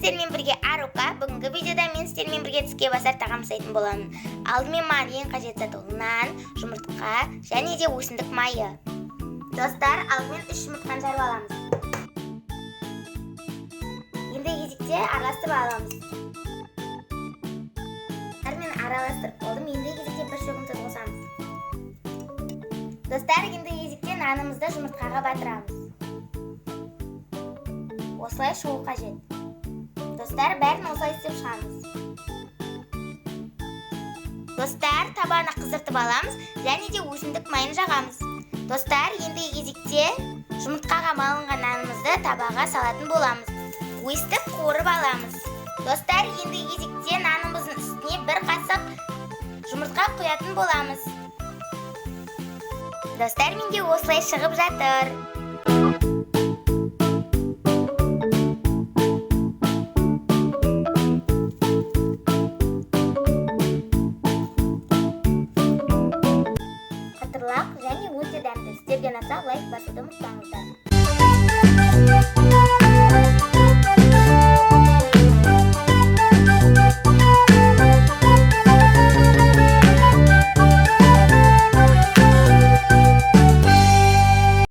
сіздермен бірге Арука. Бүгінгі видеода мен сіздермен бірге тіске басар тағам жасайтын боламын. Алдымен маған ең қажет зат ол нан, жұмыртқа және де өсімдік майы. Достар, алдымен 3 жұмыртқаны жарып аламыз. Енді кезекте араластырып аламыз. Мен араластырып болдым. Енді кезекте бір шөкім тұз қосамыз. Достар, енді кезекте нанымызды жұмыртқаға батырамыз. Осылай шығу қажет. Достар, бәрін осылай істеп шығамыз. Достар, табаны қыздыртып аламыз және де өсімдік майын жағамыз. Достар, енді кезекте жұмыртқаға малынған нанымызды табаға салатын боламыз. Өстіп қуырып аламыз. Достар, енді кезекте нанымыздың үстіне бір қасық жұмыртқа құятын боламыз. Достар, менде осылай шығып жатыр. Қатырлақ және өте дәмді. Сіздерге ұнаса лайк басуды ұмытпаңыздар.